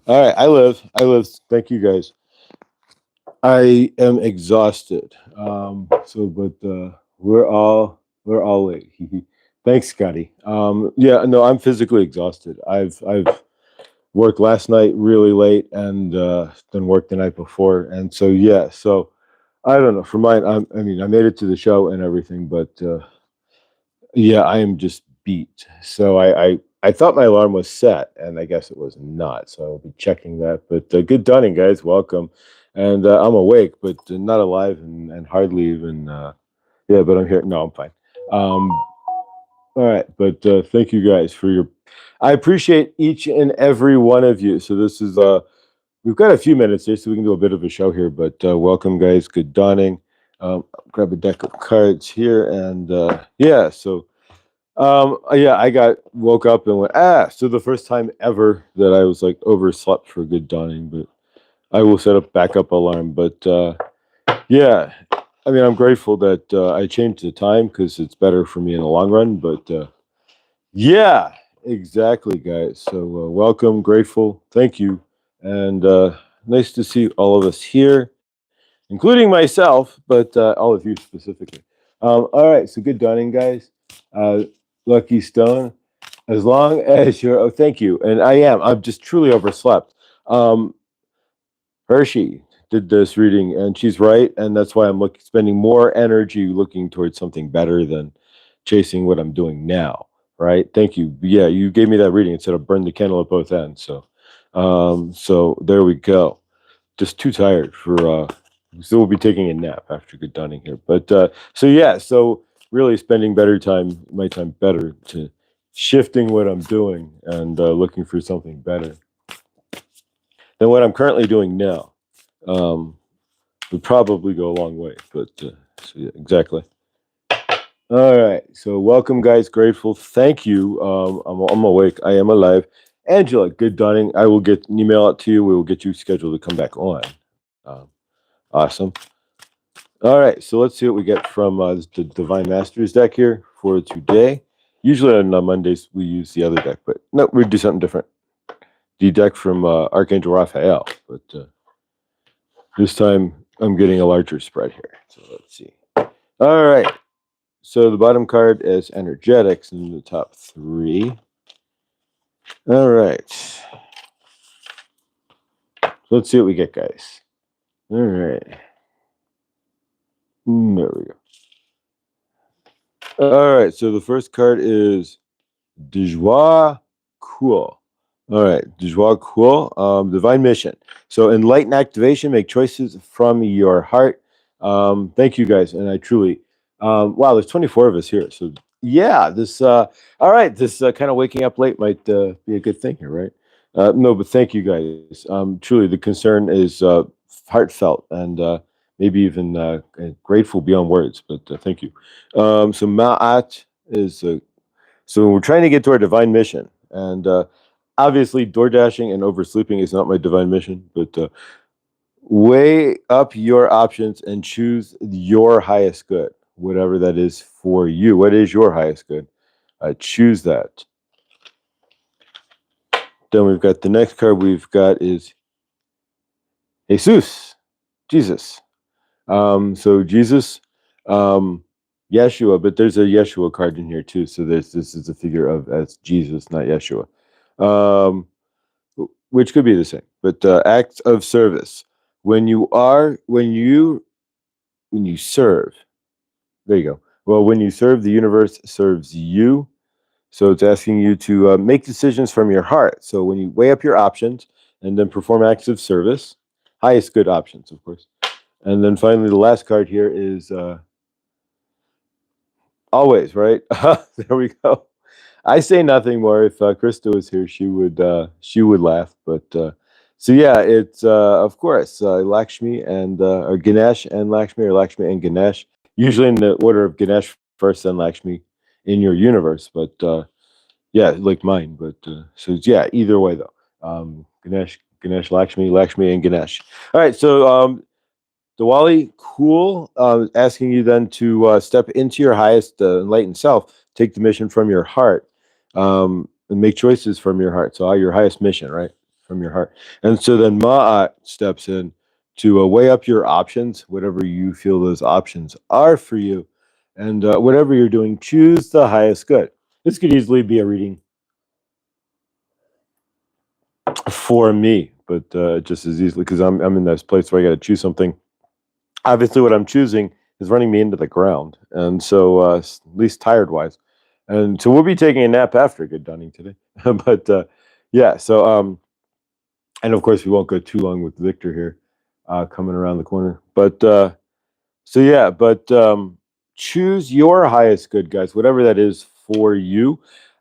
All right, I live. Thank you guys. I am exhausted. But we're all late. Thanks, Scotty. Yeah, no, I'm physically exhausted. I've worked last night really late and then worked the night before, and so yeah. So I don't know. For mine, I mean, I made it to the show and everything, but yeah, I am just beat. So I thought my alarm was set, and I guess it was not. So I'll be checking that. But good dawning, guys. Welcome. And I'm awake, but not alive, and hardly even. Yeah, but I'm here. No, I'm fine. Um, all right, but thank you guys for your. I appreciate each and every one of you. So this is we've got a few minutes here, so we can do a bit of a show here. But welcome, guys. Good dawning. Grab a deck of cards here, and yeah. So yeah, I got woke up and went so the first time ever that I was like overslept for good dawning, but I will set up backup alarm. But yeah, I mean I'm grateful that I changed the time because it's better for me in the long run. But yeah, exactly, guys. So welcome, grateful, thank you, and nice to see all of us here, including myself, but all of you specifically. All right, so good dawning, guys. Uh, Lucky Stone. As long as you're, oh, thank you. And I'm just truly overslept. Um, Hershey did this reading, and she's right. And that's why I'm spending more energy looking towards something better than chasing what I'm doing now. Right. Thank you. Yeah, you gave me that reading. It said I burn the candle at both ends. So there we go. Just too tired for, so we'll be taking a nap after good dawning here. But so yeah, so really spending my time better to shifting what I'm doing and looking for something better than what I'm currently doing now. Um, would probably go a long way. But so yeah, exactly. All right. So welcome, guys. Grateful. Thank you. I'm awake. I am alive. Angela, good dawning. I will get an email out to you. We will get you scheduled to come back on. Um, awesome. All right, so let's see what we get from the Divine Masters deck here for today. Usually on Mondays we use the other deck, but no, we do something different. The deck from Archangel Raphael, but this time I'm getting a larger spread here. So let's see. All right, so the bottom card is energetics, and the top three. All right, so let's see what we get, guys. All right, there we go. All right, so the first card is de joie cool. All right, de joie cool. Divine mission. So enlighten activation. Make choices from your heart. Thank you guys, and I truly. Wow, there's 24 of us here. So yeah, this. All right, this kind of waking up late might be a good thing here, right? No, but thank you guys. Truly, the concern is heartfelt and maybe even grateful beyond words. But thank you. So Ma'at is so we're trying to get to our divine mission, and obviously, door dashing and oversleeping is not my divine mission. But weigh up your options and choose your highest good, whatever that is for you. What is your highest good? Choose that. Then we've got the next card we've got is Jesus, Jesus. So Jesus, Yeshua, but there's a Yeshua card in here too. So this is a figure of as Jesus, not Yeshua. Um, which could be the same, but acts of service. When you serve, there you go. Well, when you serve, the universe serves you. So it's asking you to make decisions from your heart. So when you weigh up your options and then perform acts of service, highest good options, of course. And then finally, the last card here is always, right? There we go. I say nothing more. If Krista was here, she would laugh. But so yeah, it's of course Lakshmi and or Ganesh and Lakshmi, or Lakshmi and Ganesh. Usually in the order of Ganesh first, then Lakshmi in your universe. But yeah, like mine. But so yeah, either way though. Ganesh, Lakshmi, Lakshmi, and Ganesh. All right, so Diwali, cool. Asking you then to step into your highest enlightened self, take the mission from your heart, and make choices from your heart. So, your highest mission, right? from your heart. And so then Ma'at steps in to weigh up your options, whatever you feel those options are for you. And whatever you're doing, choose the highest good. This could easily be a reading for me, but just as easily because I'm in this place where I got to choose something. Obviously, what I'm choosing is running me into the ground, and so at least tired wise. And so we'll be taking a nap after Good Dunning today. But yeah, so and of course we won't go too long with Victor here coming around the corner. But so yeah, but choose your highest good, guys, whatever that is for you.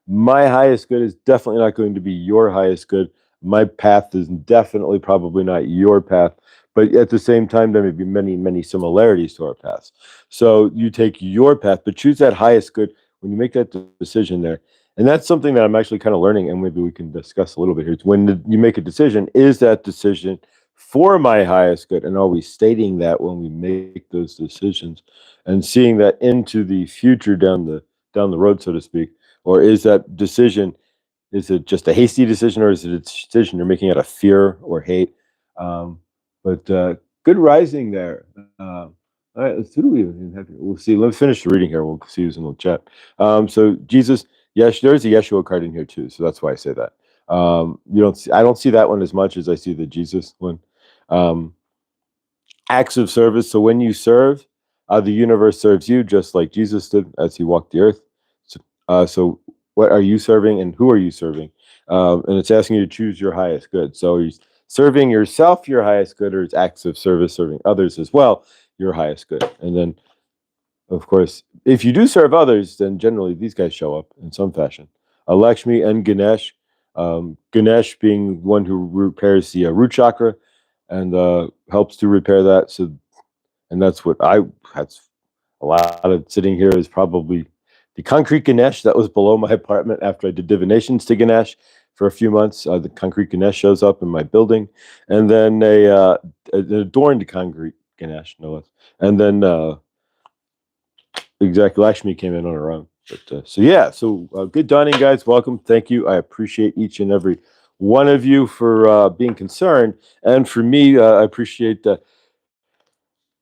My highest good is definitely not going to be your highest good. My path is definitely probably not your path, but at the same time, there may be many, many similarities to our paths. So you take your path, but choose that highest good when you make that decision there. And that's something that I'm actually kind of learning, and maybe we can discuss a little bit here. It's when you make a decision, is that decision for my highest good? And are we stating that when we make those decisions and seeing that into the future down the road, so to speak? Or is that decision, is it just a hasty decision, or is it a decision you're making out of fear or hate? But good rising there. All right, let's, who do we even have here? We'll see. Let's finish the reading here. We'll see who's in the chat. So Jesus, yes, there's a Yeshua card in here too. So that's why I say that. You don't see, I don't see that one as much as I see the Jesus one. Um, Acts of service. So when you serve, the universe serves you just like Jesus did as he walked the earth. So what are you serving and who are you serving? And it's asking you to choose your highest good. So you're serving yourself your highest good, or it's acts of service, serving others as well, your highest good. And then, of course, if you do serve others, then generally these guys show up in some fashion. Lakshmi and Ganesh. Ganesh being one who repairs the root chakra and helps to repair that. So, and that's what that's a lot of sitting here is probably the concrete Ganesh that was below my apartment after I did divinations to Ganesh for a few months. The concrete Ganesh shows up in my building, and then an adorned concrete Ganesh, no less. And then exactly, Lakshmi came in on her own. But so yeah, so good dawning, guys. Welcome, thank you. I appreciate each and every one of you for being concerned, and for me, I appreciate that.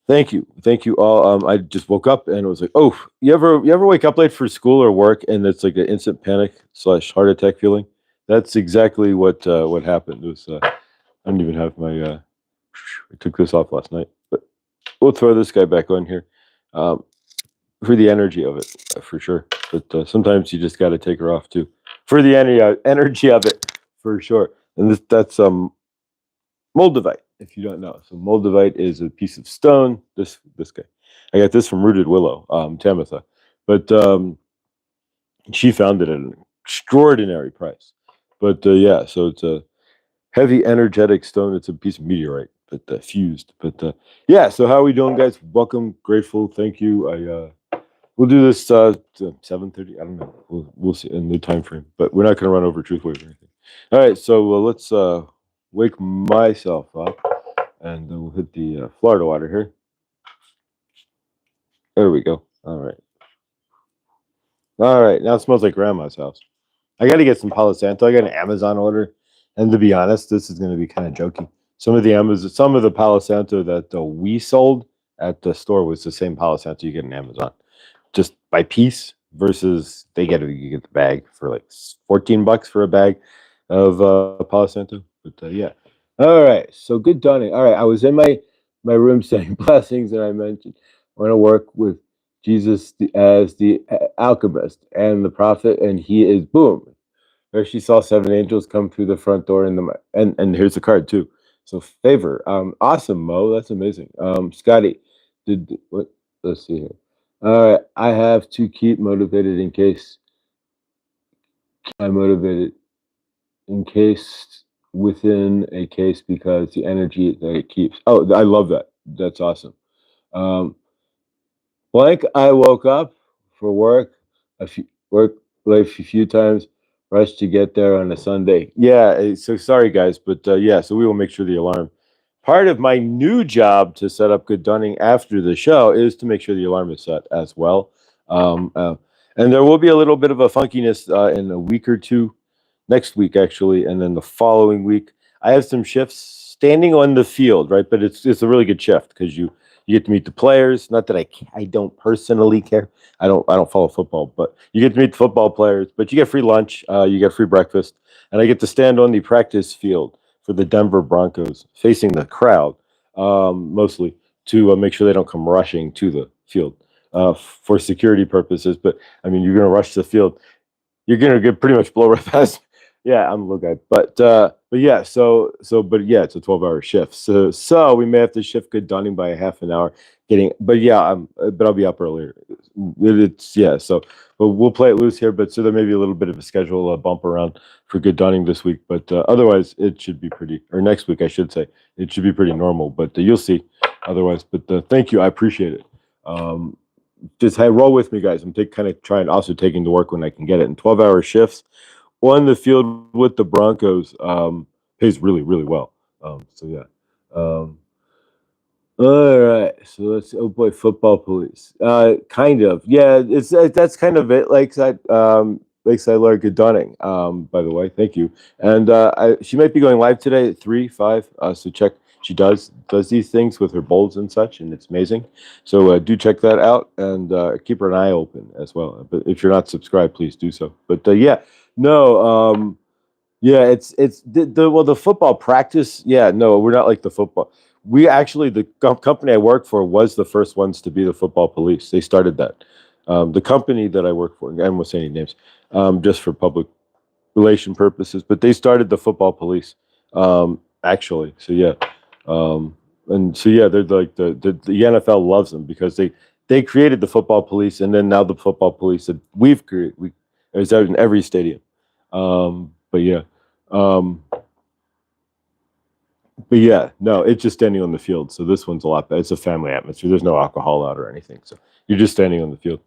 Thank you all. I just woke up and it was like, oh, you ever wake up late for school or work and it's like an instant panic slash heart attack feeling? That's exactly what happened. It was I don't even have my I took this off last night, but we'll throw this guy back on here for the energy of it for sure. But sometimes you just got to take her off too for the energy of it for sure. And that's Moldavite, if you don't know. So Moldavite is a piece of stone. This guy, I got this from Rooted Willow, Tamitha, but she found it at an extraordinary price. But yeah, so it's a heavy energetic stone. It's a piece of meteorite, but fused. But yeah, so how are we doing, guys? Welcome, grateful, thank you. We'll do this 7:30. I don't know. We'll see in the time frame, but we're not going to run over truth wave or anything. All right, so let's wake myself up, and then we'll hit the Florida water here. There we go. All right. All right. Now it smells like grandma's house. I got to get some Palo Santo. I got an Amazon order, and to be honest, this is going to be kind of jokey. Some of the Palo Santo that we sold at the store was the same Palo Santo you get in Amazon, just by piece. Versus you get the bag for like $14 for a bag of Palo Santo. But yeah. All right. So good dawning. All right. I was in my room saying blessings, and I mentioned I want to work with Jesus as the alchemist and the prophet, and he is boom. There she saw 7 angels come through the front door, and here's the card too. So favor, awesome, Mo. That's amazing. Scotty, what? Let's see here. All right, I have to keep motivated in case I'm motivated in case within a case because the energy that it keeps. Oh, I love that. That's awesome. Blank, I woke up for work work late a few times, rushed to get there on a Sunday. Yeah, so sorry guys, but yeah, so we will make sure the alarm. Part of my new job to set up good dunning after the show is to make sure the alarm is set as well. And there will be a little bit of a funkiness in a week or two, next week actually, and then the following week. I have some shifts standing on the field, right? But it's a really good shift because you get to meet the players. Not that I don't personally care. I don't follow football, but you get to meet the football players. But you get free lunch, you get free breakfast, and I get to stand on the practice field for the Denver Broncos, facing the crowd, mostly to make sure they don't come rushing to the field for security purposes. But I mean, you're going to rush the field, you're gonna get pretty much blow right past. Yeah, I'm a little guy, but yeah, but yeah, it's a 12-hour shift. So we may have to shift good dawning by a half an hour. But yeah, but I'll be up earlier. It's yeah. But we'll play it loose here. But so there may be a little bit of a schedule bump around for good dawning this week. But otherwise, it should be pretty. Or next week, I should say, it should be pretty normal. But you'll see. Otherwise, but thank you, I appreciate it. Just roll with me, guys. I'm kind of trying also taking to work when I can get it. In 12-hour shifts on the field with the Broncos pays really, really well. So yeah. All right. So let's oh boy, football police. Kind of. Yeah, it's that's kind of it. Lakeside Laura, good dawning. By the way, thank you. And she might be going live today at 3, 5. So check. She does these things with her bowls and such, and it's amazing. So do check that out and keep her an eye open as well. But if you're not subscribed, please do so. But yeah, no, yeah, it's the football practice. Yeah, no, we're not like the football. We actually the company I work for was the first ones to be the football police. They started that. The company that I work for, I won't say any names, just for public relation purposes, but they started the football police. Actually, so yeah. And so yeah, they're like the NFL loves them because they created the football police, and then now the football police that we've created, it's out in every stadium. But yeah, no, it's just standing on the field. So this one's a lot better. It's a family atmosphere. There's no alcohol out or anything. So you're just standing on the field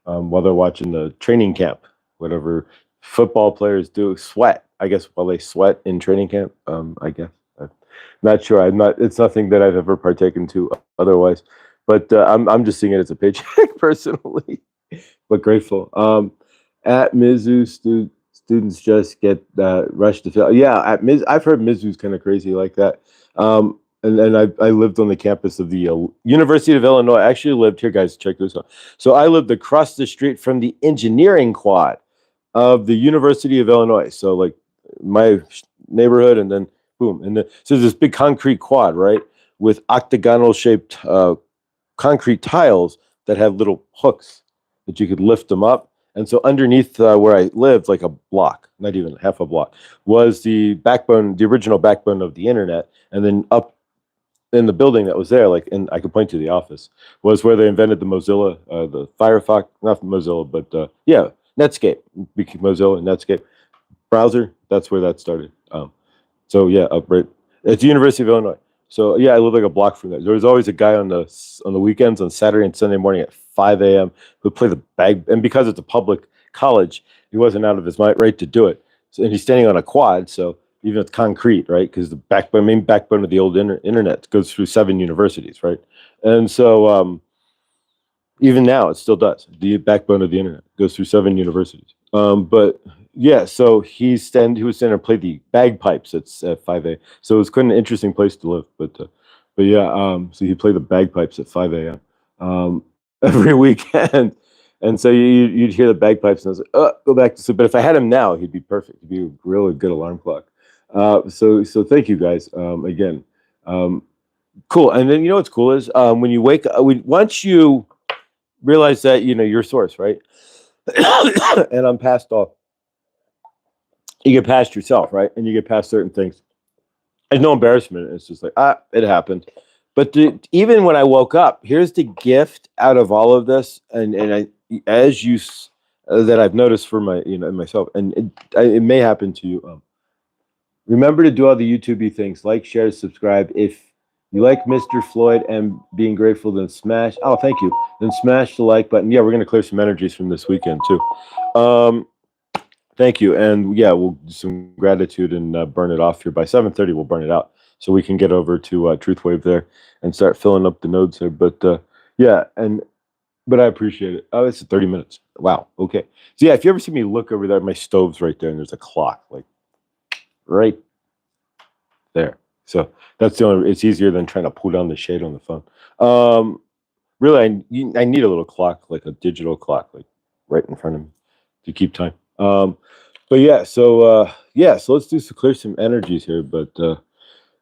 while they're watching the training camp, whatever football players do, sweat. I guess while they sweat in training camp. I guess. Not sure. I'm not. It's nothing that I've ever partaken to otherwise, but I'm just seeing it as a paycheck personally. But grateful. At Mizzou, students just get rushed to field. Yeah, at I've heard Mizzou's kind of crazy like that. And I lived on the campus of the University of Illinois. I actually lived here, guys. Check this out. So I lived across the street from the engineering quad of the University of Illinois. So like my neighborhood, and then boom, and so there's this big concrete quad, right, with octagonal shaped concrete tiles that have little hooks that you could lift them up. And so underneath where I lived, like a block, not even half a block, was the backbone, the original backbone of the internet. And then up in the building that was there, like, and I could point to the office, was where they invented the Mozilla, the Firefox, not Mozilla, but yeah, Netscape, Mozilla, Netscape browser. That's where that started. So yeah, up right at the University of Illinois. So yeah, I live like a block from there. There was always a guy on the weekends, on Saturday and Sunday morning at 5 a.m. who play the bag, and because it's a public college, he wasn't out of his mind right to do it. So, and he's standing on a quad, so even it's concrete, right? Because the main backbone of the old internet goes through 7 universities, right? And so even now, it still does. The backbone of the internet goes through 7 universities. But yeah, so he was standing and play the bagpipes at 5 a.m. So it was quite an interesting place to live. But yeah, so he played the bagpipes at 5 a.m. Every weekend. And so you'd hear the bagpipes, and I was like, go back to sleep. But if I had him now, he'd be perfect. He'd be a really good alarm clock. So thank you guys again. Cool. And then you know what's cool is when you wake up, once you realize that your source, right? And I'm past all. You get past yourself, right? And you get past certain things. There's no embarrassment. It's just like it happened. But even when I woke up, here's the gift out of all of this, and I as you that I've noticed for myself, and it may happen to you. Remember to do all the YouTubey things, like, share, subscribe. If you like Mr. Floyd and being grateful, then smash. Oh, thank you. Then smash the like button. Yeah, we're gonna clear some energies from this weekend too. Thank you, and yeah, we'll do some gratitude and burn it off here by 7:30. We'll burn it out so we can get over to Truth Wave there and start filling up the nodes there. But yeah, but I appreciate it. Oh, it's 30 minutes. Wow. Okay. So yeah, if you ever see me look over there, my stove's right there, and there's a clock, like right there. So that's the only. It's easier than trying to pull down the shade on the phone. Really, I need a little clock, like a digital clock, like right in front of me to keep time. But yeah, so let's do clear some energies here. But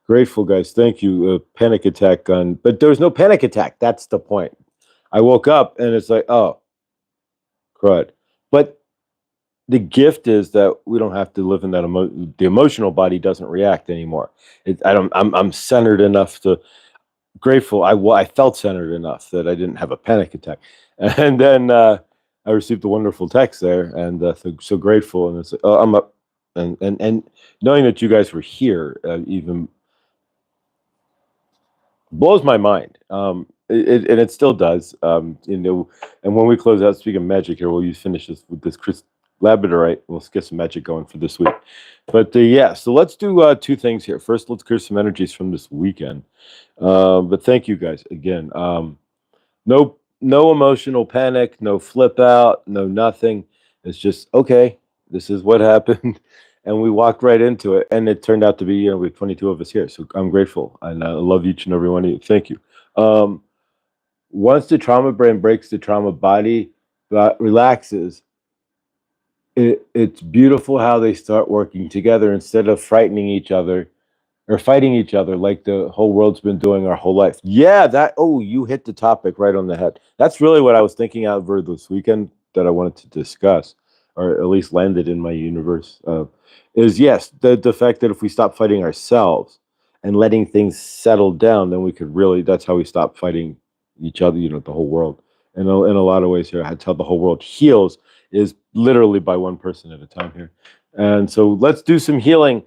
grateful guys, thank you. Panic attack on, but there was no panic attack. That's the point. I woke up and it's like, oh, crud. But the gift is that we don't have to live in that the emotional body doesn't react anymore. I don't. I'm centered enough to grateful. I felt centered enough that I didn't have a panic attack, and then I received a wonderful text there, and so grateful. And it's like, oh, I'm up, and knowing that you guys were here even blows my mind. And it still does. And when we close out, speaking of magic here, we'll finish this with this Chris Labradorite. We'll get some magic going for this week. But yeah, so let's do two things here. First, let's clear some energies from this weekend. But thank you guys again. No emotional panic, no flip out, no nothing. It's just okay. This is what happened, and we walked right into it, and it turned out to be we have 22 of us here, so I'm grateful, and I love each and every one of you. Thank you. Once the trauma brain breaks the trauma body, relaxes. It's beautiful how they start working together instead of frightening each other or fighting each other like the whole world's been doing our whole life. Yeah, you hit the topic right on the head. That's really what I was thinking over this weekend that I wanted to discuss, or at least landed in my universe, is yes, the fact that if we stop fighting ourselves and letting things settle down, then we could really, that's how we stop fighting each other, the whole world. And in a lot of ways here, that's how the whole world heals, is literally by one person at a time here. And so let's do some healing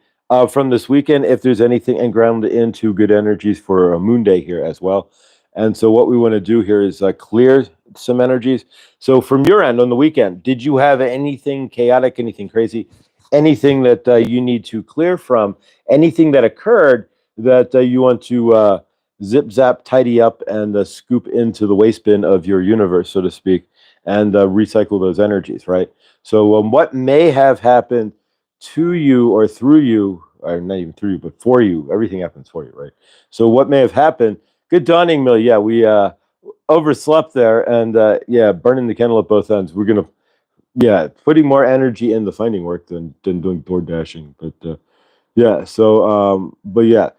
from this weekend, if there's anything, and ground into good energies for a moon day here as well. And so what we want to do here is clear some energies. So from your end on the weekend, did you have anything chaotic, anything crazy, anything that you need to clear from, anything that occurred that you want to zip zap, tidy up, and scoop into the waste bin of your universe, so to speak, and recycle those energies, right? So what may have happened to you or through you, or not even through you, but for you, everything happens for you, right? So what may have happened, good dawning, Mill. Yeah, we overslept there, and yeah, burning the candle at both ends. We're gonna, yeah, putting more energy in the finding work than doing door dashing. But yeah, but yeah,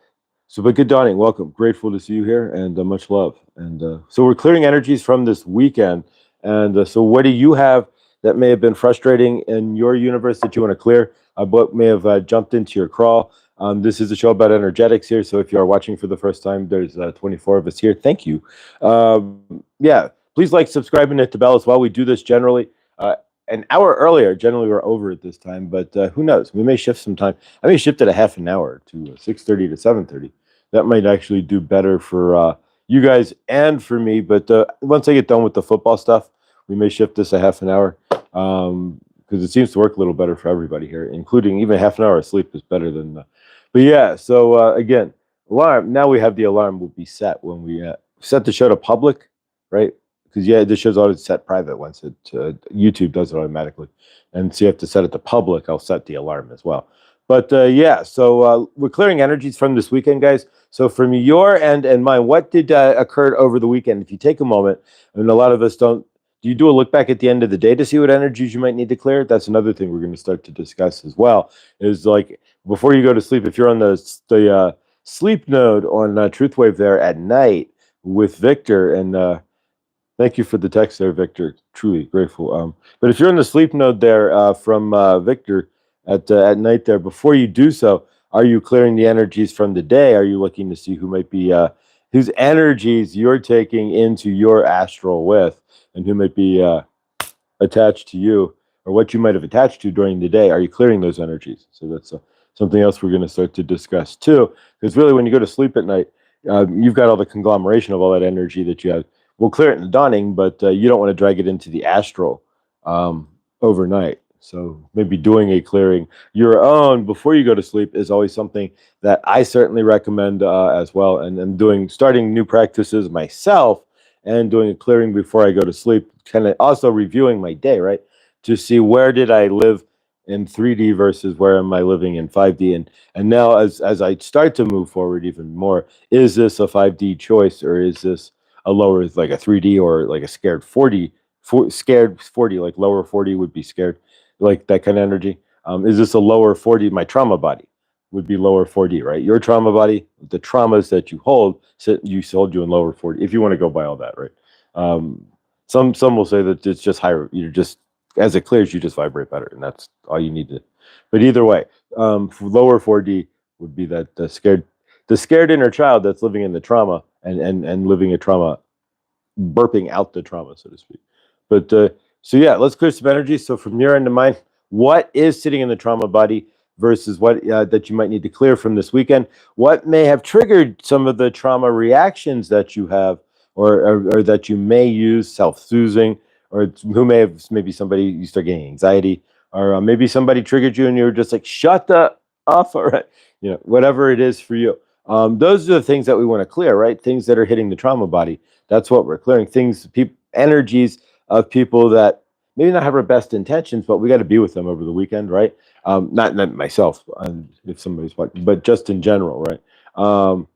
but good dawning, welcome. Grateful to see you here, and much love. And so we're clearing energies from this weekend. And so what do you have that may have been frustrating in your universe that you want to clear? What may have jumped into your crawl? This is a show about energetics here. So if you are watching for the first time, there's 24 of us here. Thank you. Yeah, please like, subscribe, and hit the bell as well. We do this generally an hour earlier. Generally, we're over at this time, but who knows? We may shift some time. I may shift it a half an hour to 6:30 to 7:30. That might actually do better for you guys and for me. But once I get done with the football stuff, we may shift this a half an hour because it seems to work a little better for everybody here, including even half an hour of sleep is better than. But yeah, so again, alarm. Now we have the alarm will be set when we set the show to public, right? Because yeah, this show's always set private once it YouTube does it automatically, and so you have to set it to public. I'll set the alarm as well. But yeah, so we're clearing energies from this weekend, guys. So from your end and mine, what did occur over the weekend? If you take a moment, and a lot of us don't, do you do a look back at the end of the day to see what energies you might need to clear? That's another thing we're going to start to discuss as well. Is like before you go to sleep, if you're on the sleep node on Truthwave there at night with Victor, and thank you for the text there, Victor. Truly grateful. But if you're in the sleep node there from Victor at night there, before you do so, are you clearing the energies from the day? Are you looking to see who might be whose energies you're taking into your astral with, and who might be attached to you, or what you might have attached to during the day? Are you clearing those energies? So that's something else we're going to start to discuss too. Because really, when you go to sleep at night, you've got all the conglomeration of all that energy that you have. We'll clear it in the dawning, but you don't want to drag it into the astral overnight. So maybe doing a clearing your own before you go to sleep is always something that I certainly recommend as well. And starting new practices myself and doing a clearing before I go to sleep, kind of also reviewing my day, right? To see where did I live in 3D versus where am I living in 5D? And now as I start to move forward even more, is this a 5D choice, or is this a lower, like a 3D, or like a scared 4D, scared 40, like lower 40 would be scared, like that kind of energy. Is this a lower 4D? My trauma body would be lower 4D, right? Your trauma body, the traumas that you hold, you hold you in lower 4D, if you want to go by all that, right? Um, some will say that it's just higher. You're just, as it clears, you just vibrate better, and that's all you need to. But either way, lower 4D would be that the scared inner child that's living in the trauma, and living a trauma, burping out the trauma, so to speak. But so yeah, let's clear some energy. So from your end to mine, what is sitting in the trauma body versus what that you might need to clear from this weekend? What may have triggered some of the trauma reactions that you have, or that you may use, self-soothing, or who may have, maybe somebody, you start getting anxiety, or maybe somebody triggered you and you were just like, shut the off, all right, whatever it is for you. Those are the things that we want to clear, right? Things that are hitting the trauma body. That's what we're clearing. Things, people, energies of people that maybe not have our best intentions, but we got to be with them over the weekend, right? Not myself, if somebody's watching, but just in general, right?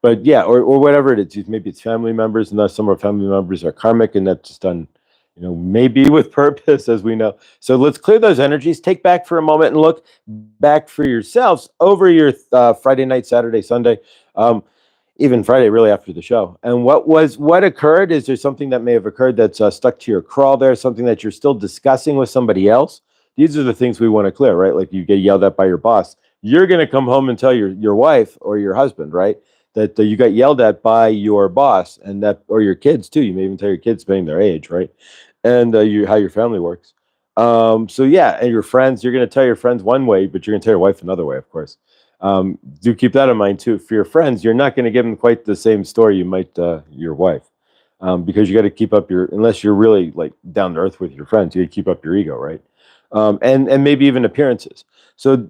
But yeah, or whatever it is. Maybe it's family members, and some of our family members are karmic, and that's just done, maybe with purpose, as we know. So let's clear those energies. Take back for a moment and look back for yourselves over your Friday night, Saturday, Sunday. Even Friday, really, after the show. And what occurred? Is there something that may have occurred that's stuck to your crawl there, something that you're still discussing with somebody else? These are the things we want to clear, right? Like you get yelled at by your boss. You're going to come home and tell your wife or your husband, right, that you got yelled at by your boss, and that, or your kids too. You may even tell your kids, depending their age, right? And how your family works. So yeah, and your friends, you're going to tell your friends one way, but you're going to tell your wife another way, of course. Do keep that in mind too. For your friends, you're not going to give them quite the same story you might your wife, because you got to keep up unless you're really like down to earth with your friends, you got to keep up your ego, right? And maybe even appearances. So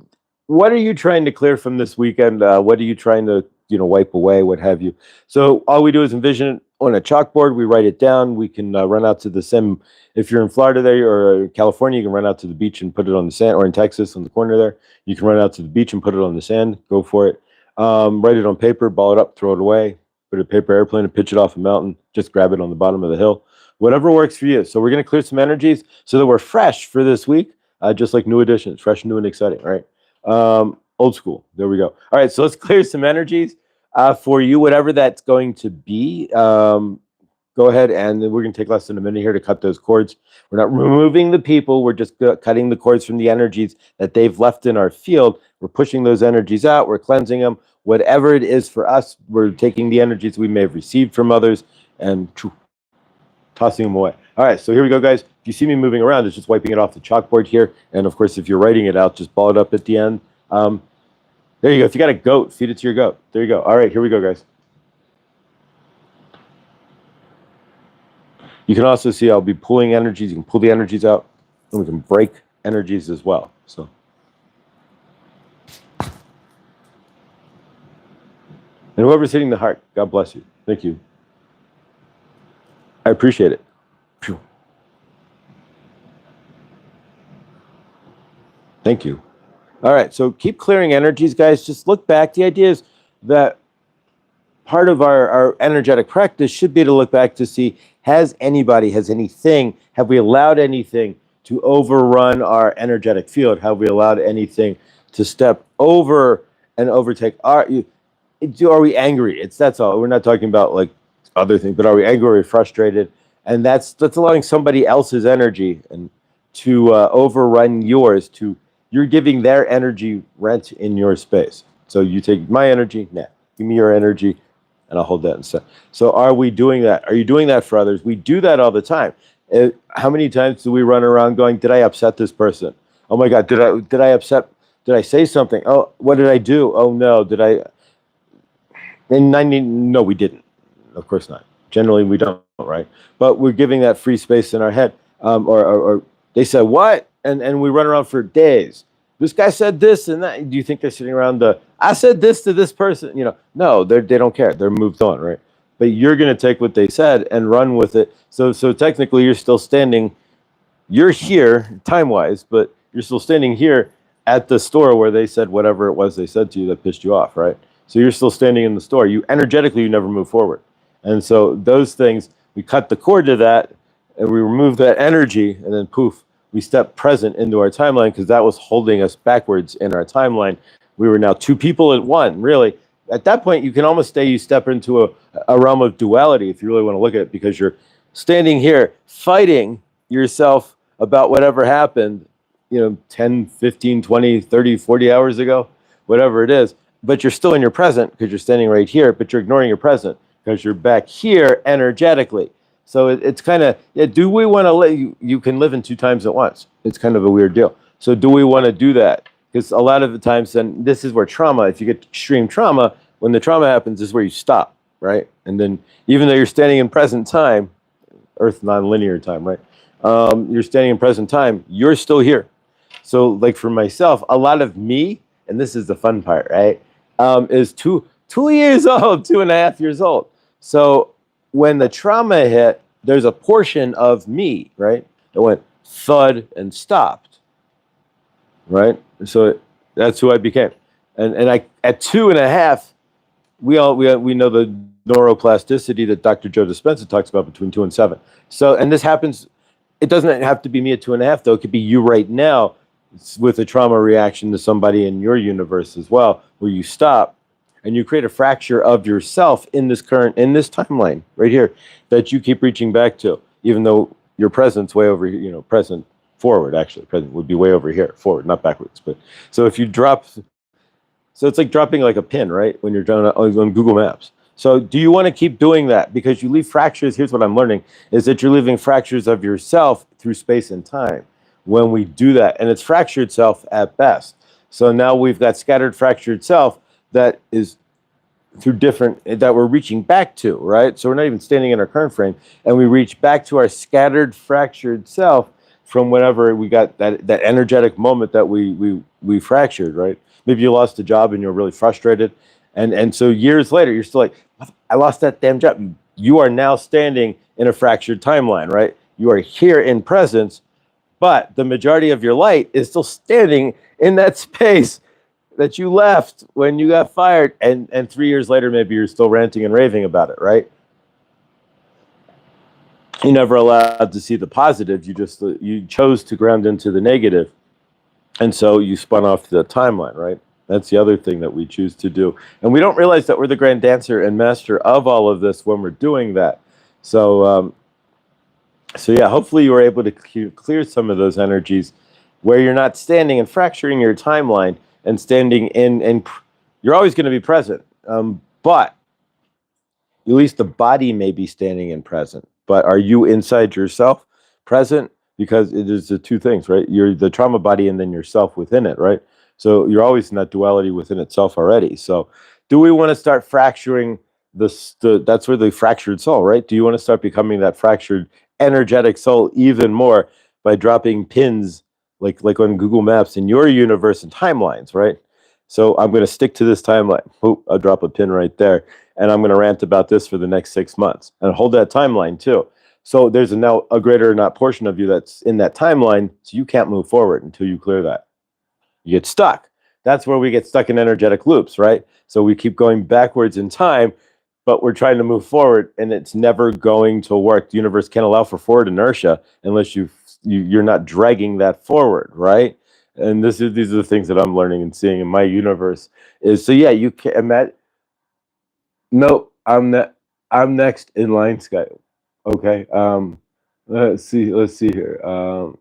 what are you trying to clear from this weekend? What are you trying to wipe away? What have you? So all we do is envision it on a chalkboard. We write it down. We can run out to the sim. If you're in Florida there, or California, you can run out to the beach and put it on the sand, or in Texas on the corner there, you can run out to the beach and put it on the sand. Go for it. Write it on paper, ball it up, throw it away, put a paper airplane and pitch it off a mountain. Just grab it on the bottom of the hill. Whatever works for you. So we're going to clear some energies so that we're fresh for this week, just like new editions, fresh, new, and exciting, right? Old school. There we go. All right, so let's clear some energies for you, whatever that's going to be. Go ahead, and we're going to take less than a minute here to cut those cords. We're not removing the people. We're just cutting the cords from the energies that they've left in our field. We're pushing those energies out. We're cleansing them. Whatever it is for us, we're taking the energies we may have received from others and tossing them away. All right, so here we go, guys. If you see me moving around, it's just wiping it off the chalkboard here. And of course, if you're writing it out, just ball it up at the end. There you go. If you got a goat, feed it to your goat. There you go. All right, here we go, guys. You can also see I'll be pulling energies. You can pull the energies out, and we can break energies as well. So, and whoever's hitting the heart, God bless you. Thank you. I appreciate it. Phew. Thank you. All right, so keep clearing energies, guys. Just look back. The idea is that part of our energetic practice should be to look back to see, has anything, have we allowed anything to overrun our energetic field? Have we allowed anything to step over and overtake are we angry? That's all. We're not talking about like other things, but are we angry, are we frustrated? And that's allowing somebody else's energy and to overrun yours. You're giving their energy rent in your space. So you take my energy, give me your energy, and I'll hold that instead. So are we doing that? Are you doing that for others? We do that all the time. How many times do we run around going, did I upset this person? Oh my God, did I say something? Oh, what did I do? Oh no, no, we didn't. Of course not. Generally, we don't, right? But we're giving that free space in our head. Or they said, what? And we run around for days. This guy said this and that. Do you think they're sitting around I said this to this person? No, they don't care. They're moved on, right? But you're going to take what they said and run with it. So technically, you're still standing. You're here time-wise, but you're still standing here at the store where they said whatever it was they said to you that pissed you off, right? So you're still standing in the store. You energetically, you never move forward. And so those things, we cut the cord to that and we remove that energy, and then poof, we step present into our timeline, because that was holding us backwards in our timeline. We were now two people at one, really. At that point, you can almost say you step into a realm of duality, if you really want to look at it, because you're standing here fighting yourself about whatever happened, 10, 15, 20, 30, 40 hours ago, whatever it is. But you're still in your present because you're standing right here, but you're ignoring your present because you're back here energetically. So it's kind of, do we want to let you can live in two times at once? It's kind of a weird deal. So do we want to do that? Because a lot of the times, then this is where trauma, if you get extreme trauma, when the trauma happens, this is where you stop, right? And then even though you're standing in present time, Earth non-linear time, right? You're standing in present time, you're still here. So like for myself, a lot of me, and this is the fun part, right? Is 2 years old, 2.5 years old. So when the trauma hit, there's a portion of me, right, that went thud and stopped, right? So that's who I became. And I, at 2.5, we know the neuroplasticity that Dr. Joe Dispenza talks about between 2 and 7. So, and this happens, it doesn't have to be me at 2.5, though. It could be you right now with a trauma reaction to somebody in your universe as well, where you stop and you create a fracture of yourself in this timeline right here that you keep reaching back to, even though your present's way over here, present forward, actually. Present would be way over here, forward, not backwards. But so if you drop, so it's like dropping like a pin, right? When you're on Google Maps. So do you want to keep doing that? Because you leave fractures. Here's what I'm learning, is that you're leaving fractures of yourself through space and time when we do that. And it's fractured self at best. So now we've got scattered fractured self that is through different, that we're reaching back to, right? So we're not even standing in our current frame, and we reach back to our scattered fractured self from whenever we got that energetic moment that we fractured, right? Maybe you lost a job and you're really frustrated. And so years later, you're still like, I lost that damn job. You are now standing in a fractured timeline, right? You are here in presence, but the majority of your light is still standing in that space that you left when you got fired. And 3 years later, maybe you're still ranting and raving about it, right? You never allowed to see the positive. You chose to ground into the negative. And so you spun off the timeline, right? That's the other thing that we choose to do. And we don't realize that we're the grand dancer and master of all of this when we're doing that. So, yeah, hopefully you were able to clear some of those energies where you're not standing and fracturing your timeline and standing in, and you're always going to be present. But at least the body may be standing in present. But are you inside yourself present? Because it is the two things, right? You're the trauma body and then yourself within it, right? So you're always in that duality within itself already. So do we want to start fracturing that's where the fractured soul, right? Do you want to start becoming that fractured energetic soul even more by dropping pins like on Google Maps in your universe and timelines, right? So I'm going to stick to this timeline. Oop, I'll drop a pin right there. And I'm going to rant about this for the next 6 months and hold that timeline too. So there's now a greater not portion of you that's in that timeline. So you can't move forward until you clear that. You get stuck. That's where we get stuck in energetic loops, right? So we keep going backwards in time, but we're trying to move forward and it's never going to work. The universe can't allow for forward inertia unless you're not dragging that forward, right? And these are the things that I'm learning and seeing in my universe is, so yeah, you can imagine. No, I'm next in line, Skype. Okay. Let's see here.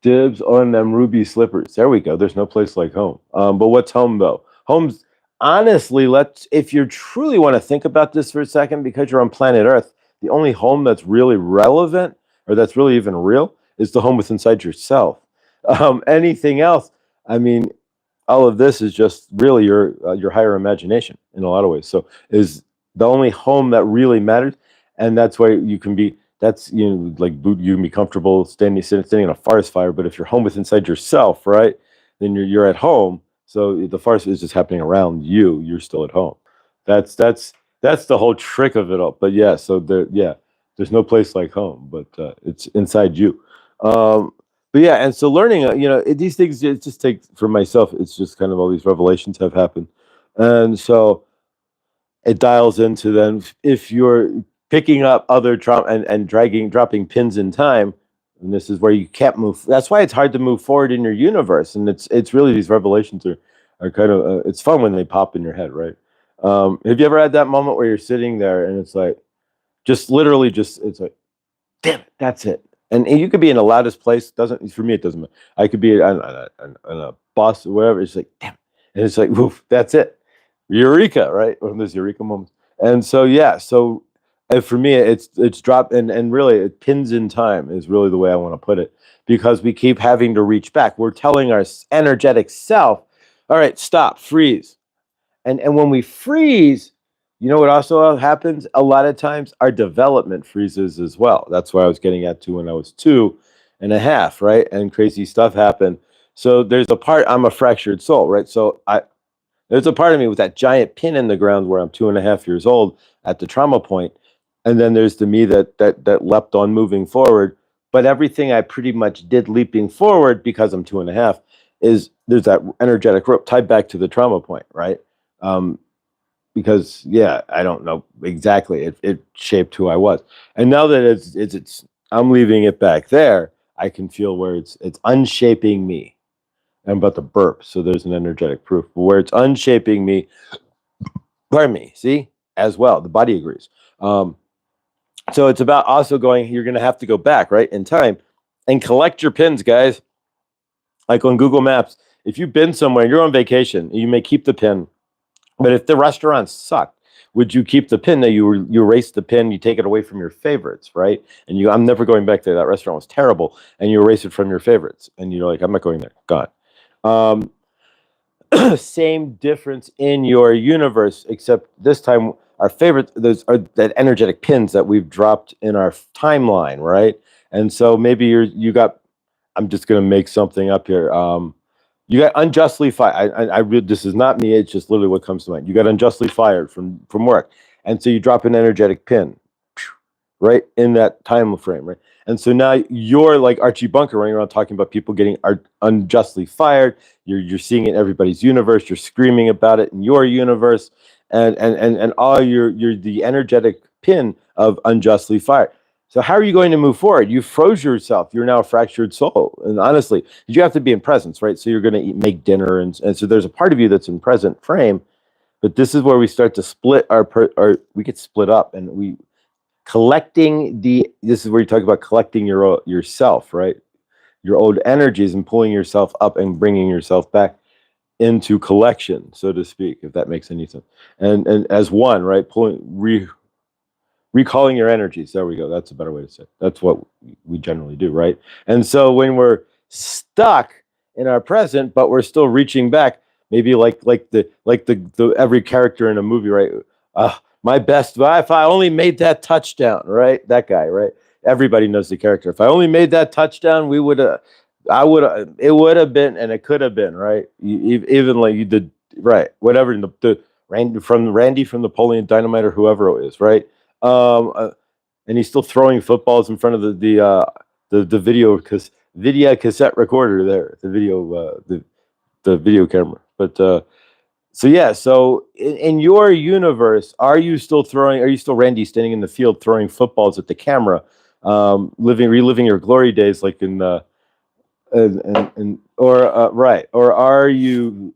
Dibs on them ruby slippers. There we go. There's no place like home. But what's home though? Home's honestly, if you truly want to think about this for a second, because you're on planet Earth, the only home that's really relevant or that's really even real is the home within inside yourself. Anything else, I mean, all of this is just really your higher imagination in a lot of ways. So is the only home that really matters, and that's why you can be. That's like you can be comfortable standing in a forest fire. But if you're home with inside yourself, right, then you're at home. So the forest is just happening around you. You're still at home. That's the whole trick of it all. But yeah, so there's no place like home, but it's inside you. But but yeah, and so learning, these things, it just takes, for myself, it's just kind of all these revelations have happened. And so it dials into then if you're picking up other trauma and dropping pins in time, and this is where you can't move. That's why it's hard to move forward in your universe. And it's really, these revelations are kind of, it's fun when they pop in your head, right? Have you ever had that moment where you're sitting there and it's like, just literally just, it's like, damn it, that's it. And you could be in the loudest place. Doesn't, for me, it doesn't matter. I could be on a bus or whatever. It's like, damn it. And it's like, woof, that's it. Eureka, right? One of those eureka moments. And so, yeah, so for me, it's dropped, and really, it pins in time is really the way I want to put it, because we keep having to reach back. We're telling our energetic self, all right, stop, freeze. And when we freeze, you know what also happens? A lot of times our development freezes as well. That's what I was getting at too when I was 2.5, right? And crazy stuff happened. So there's a part, I'm a fractured soul, right? So there's a part of me with that giant pin in the ground where I'm 2.5 years old at the trauma point. And then there's the me that leapt on moving forward. But everything I pretty much did leaping forward, because I'm 2.5, is there's that energetic rope tied back to the trauma point, right? Because yeah, I don't know exactly. It shaped who I was, and now that it's I'm leaving it back there, I can feel where it's unshaping me. I'm about to burp, so there's an energetic proof where it's unshaping me. Pardon me. See, as well, the body agrees. So it's about also going. You're going to have to go back right in time and collect your pins, guys. Like on Google Maps, if you've been somewhere, you're on vacation, you may keep the pin. But if the restaurant sucked, would you keep the pin? That you erase the pin, you take it away from your favorites, right? And I'm never going back there. That restaurant was terrible, and you erase it from your favorites, and you're like, I'm not going there. Gone. Same difference in your universe, except this time our favorite, those are that energetic pins that we've dropped in our timeline, right? And so maybe you got. I'm just gonna make something up here. You got unjustly fired. This is not me. It's just literally what comes to mind. You got unjustly fired from work, and so you drop an energetic pin, right in that time frame, right? And so now you're like Archie Bunker running around talking about people getting unjustly fired. You're seeing it in everybody's universe. You're screaming about it in your universe, and all you're the energetic pin of unjustly fired. So how are you going to move forward? You froze yourself. You're now a fractured soul. And honestly, you have to be in presence, right? So you're going to make dinner. And so there's a part of you that's in present frame. But this is where we start to split we get split up, and this is where you talk about collecting yourself, right? Your old energies, and pulling yourself up and bringing yourself back into collection, so to speak, if that makes any sense. And as one, right? Recalling your energies. There we go. That's a better way to say it. That's what we generally do, right? And so when we're stuck in our present, but we're still reaching back, maybe like the every character in a movie, right? My best, if I only made that touchdown, right? That guy, right? Everybody knows the character. If I only made that touchdown, it would have been, and it could have been, right? Even like you did, right? Whatever, the Randy from Napoleon Dynamite or whoever it is, right? And he's still throwing footballs in front of the video cassette recorder there, the video camera. But so yeah, so in your universe, are you still Randy standing in the field throwing footballs at the camera, reliving your glory days, like in right? Or are you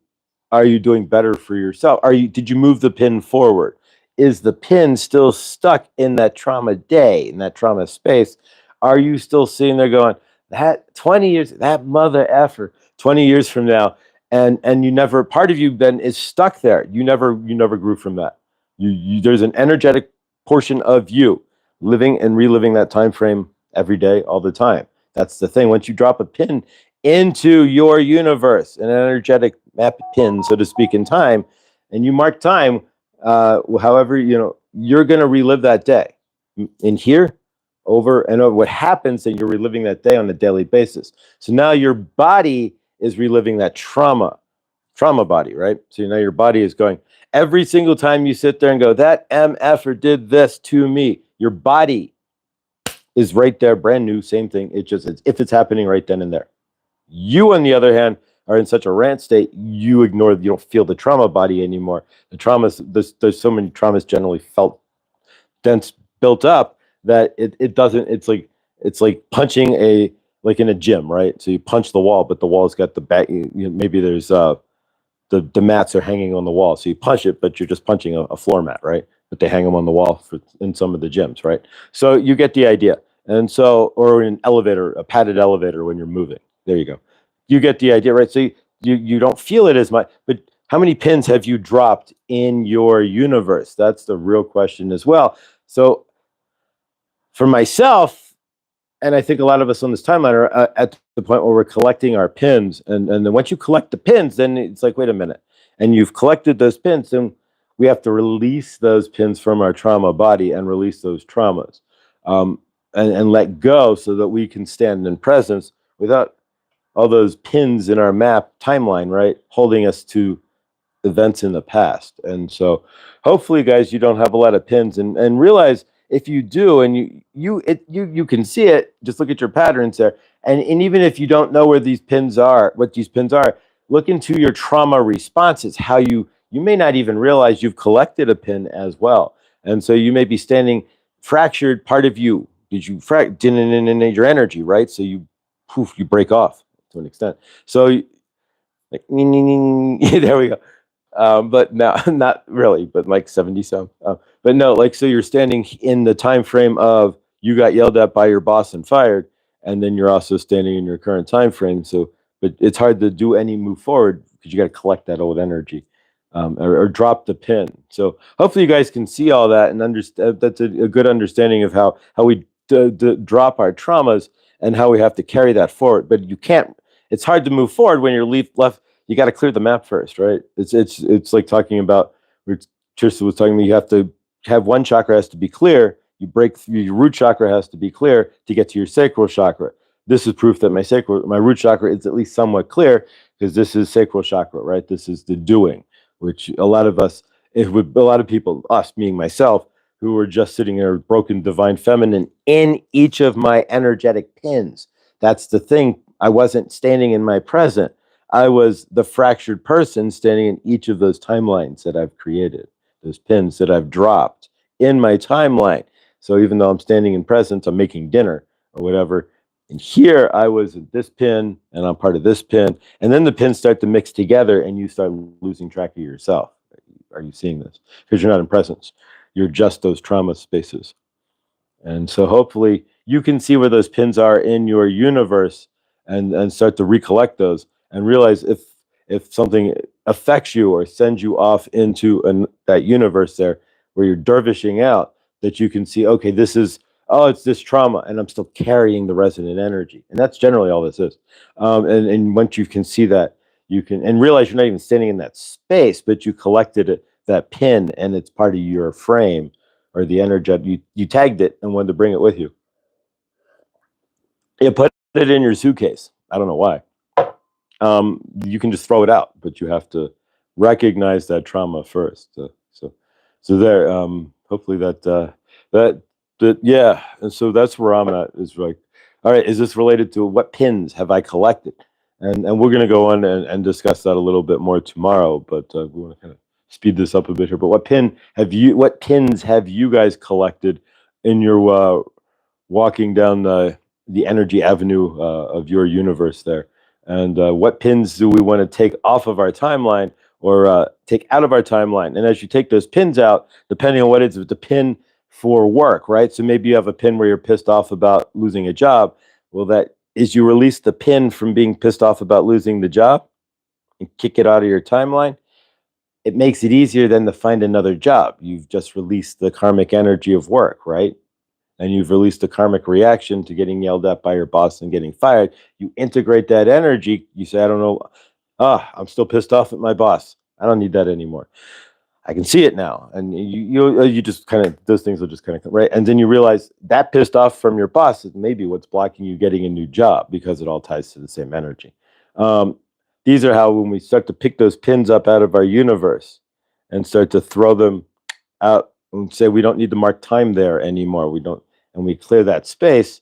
doing better for yourself? Did you move the pin forward? Is the pin still stuck in that trauma day, in that trauma space? Are you still sitting there going, that 20 years, that mother effer, 20 years from now, and you never, part of you then is stuck there. You never grew from that. There's an energetic portion of you living and reliving that time frame every day, all the time. That's the thing. Once you drop a pin into your universe, an energetic map pin, so to speak, in time, and you mark time, however, you're going to relive that day in here over and over. What happens that you're reliving that day on a daily basis. So now your body is reliving that trauma body, right? So now your body is going, every single time you sit there and go, that MFer did this to me, your body is right there, brand new, same thing. If it's happening right then and there. You, on the other hand, are in such a rant state, you don't feel the trauma body anymore. The traumas, there's so many traumas generally felt dense, built up, that it doesn't, it's like punching like in a gym, right? So you punch the wall, but the wall's got the back, maybe there's the mats are hanging on the wall. So you punch it, but you're just punching a floor mat, right? But they hang them on the wall in some of the gyms, right? So you get the idea. And so, or in an elevator, a padded elevator when you're moving. There you go. You get the idea, right? So you don't feel it as much, but how many pins have you dropped in your universe? That's the real question as well. So for myself, and I think a lot of us on this timeline are at the point where we're collecting our pins, and then once you collect the pins, then it's like, wait a minute, and you've collected those pins, then we have to release those pins from our trauma body and release those traumas, and let go, so that we can stand in presence without all those pins in our map timeline, right, holding us to events in the past. And so hopefully, guys, you don't have a lot of pins, and realize, if you do, and you can see it, just look at your patterns there. And even if you don't know where these pins are, what these pins are, look into your trauma responses, how you may not even realize you've collected a pin as well. And so you may be standing fractured, part of you, did you didn't in your energy, right? So you break off to an extent. So like there we go. But no, not really, but like 70 some. But no, like, so you're standing in the time frame of, you got yelled at by your boss and fired, and then you're also standing in your current time frame. So, but it's hard to do any move forward because you got to collect that old energy, or drop the pin. So hopefully you guys can see all that and understand. That's a good understanding of how we drop our traumas and how we have to carry that forward. But you can't. It's hard to move forward when you're left. You got to clear the map first, right? It's like talking about, Tristan was talking about, you have to have one chakra has to be clear. You break through, your root chakra has to be clear to get to your sacral chakra. This is proof that my root chakra is at least somewhat clear, because this is sacral chakra, right? This is the doing, which a lot of us, a lot of people, us, meaning myself, who were just sitting there, broken divine feminine in each of my energetic pins. That's the thing. I wasn't standing in my present. I was the fractured person standing in each of those timelines that I've created, those pins that I've dropped in my timeline. So even though I'm standing in presence, I'm making dinner or whatever. And here I was at this pin, and I'm part of this pin. And then the pins start to mix together, and you start losing track of yourself. Are you seeing this? Because you're not in presence. You're just those trauma spaces. And so hopefully you can see where those pins are in your universe, and start to recollect those, and realize if something affects you or sends you off into that universe there where you're dervishing out, that you can see, okay, it's this trauma, and I'm still carrying the resonant energy. And that's generally all this is. And once you can see that, you can, and realize you're not even standing in that space, but you collected it, that pin, and it's part of your frame, or the energy, you tagged it and wanted to bring it with you. You put it in your suitcase. I don't know why. You can just throw it out, but you have to recognize that trauma first. So there. Hopefully that yeah. And so that's where I'm at. Is like, all right, is this related to what pins have I collected? And we're going to go on and discuss that a little bit more tomorrow. But we want to kind of speed this up a bit here. But what pins have you guys collected in your walking down the energy avenue of your universe there? And what pins do we want to take off of our timeline, or take out of our timeline? And as you take those pins out, depending on what it's the pin for work, right? So maybe you have a pin where you're pissed off about losing a job. Well, that is, you release the pin from being pissed off about losing the job and kick it out of your timeline. It makes it easier then to find another job. You've just released the karmic energy of work, right? And you've released a karmic reaction to getting yelled at by your boss and getting fired. You integrate that energy. You say, I don't know. I'm still pissed off at my boss. I don't need that anymore. I can see it now. And you just kind of, those things will just kind of, right? And then you realize that pissed off from your boss is maybe what's blocking you getting a new job, because it all ties to the same energy. These are how, when we start to pick those pins up out of our universe and start to throw them out and say, we don't need to mark time there anymore. We don't, and we clear that space,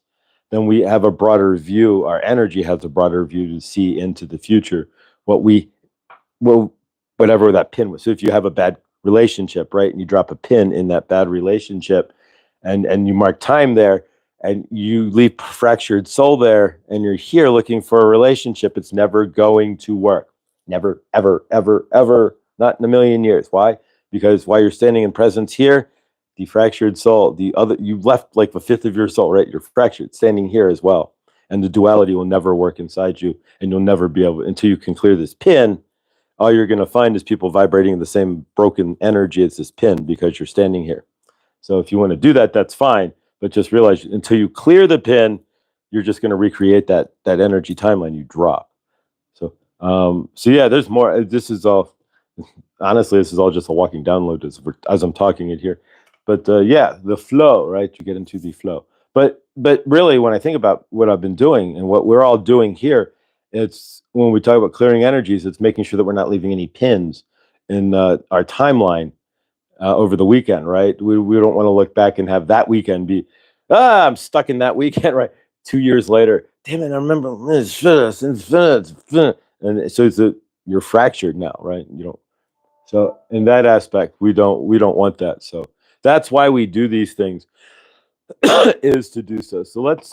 then we have a broader view. Our energy has a broader view to see into the future. What we, well, whatever that pin was. So if you have a bad relationship, right, and you drop a pin in that bad relationship, and you mark time there, and you leave fractured soul there, and you're here looking for a relationship, it's never going to work. Never, ever, ever, ever, not in a million years. Why? Because while you're standing in presence here, the fractured soul, the other, you left like a fifth of your soul, right? You're fractured, standing here as well. And the duality will never work inside you, and you'll never be able, until you can clear this pin, all you're going to find is people vibrating the same broken energy as this pin because you're standing here. So if you want to do that, that's fine. But just realize until you clear the pin, you're just going to recreate that energy timeline you drop. So yeah, there's more. This is all, honestly, this is all just a walking download as I'm talking it here. But yeah, the flow, right? You get into the flow. But really, when I think about what I've been doing and what we're all doing here, it's when we talk about clearing energies, it's making sure that we're not leaving any pins in our timeline over the weekend, right? We don't want to look back and have that weekend be, I'm stuck in that weekend, right? 2 years later, damn it, I remember this, and so you're fractured now, right? You don't. So in that aspect, we don't want that. So that's why we do these things, is to do so. So let's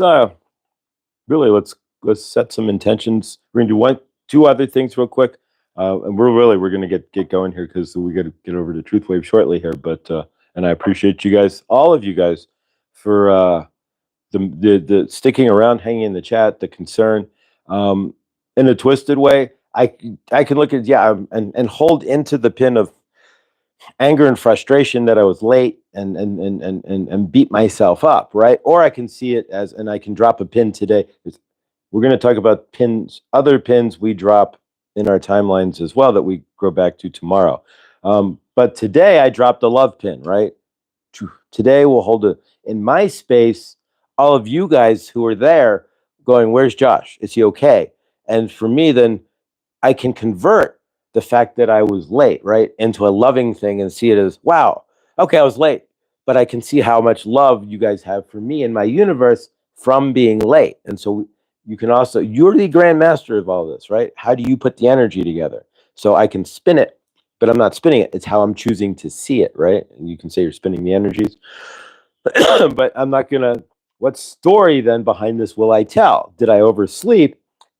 set some intentions. We're gonna do two other things real quick, and we're gonna get going here because we got to get over to Truth Wave shortly here. But and I appreciate you guys, all of you guys, for the sticking around, hanging in the chat, the concern, in a twisted way. I can look at and hold into the pin of anger and frustration that I was late and beat myself up, right? Or I can see it as, and I can drop a pin today. We're going to talk about pins, other pins we drop in our timelines as well that we go back to tomorrow. But today I dropped a love pin, right? Today we'll hold it in my space. All of you guys who are there going, where's Josh? Is he okay? And for me, then I can convert the fact that I was late, right, into a loving thing and see it as, wow, okay, I was late, but I can see how much love you guys have for me in my universe from being late. And so you can also, you're the grand master of all this, right? How do you put the energy together? So I can spin it, but I'm not spinning it. It's how I'm choosing to see it, right? And you can say you're spinning the energies, but I'm not going to, what story then behind this will I tell? Did I oversleep?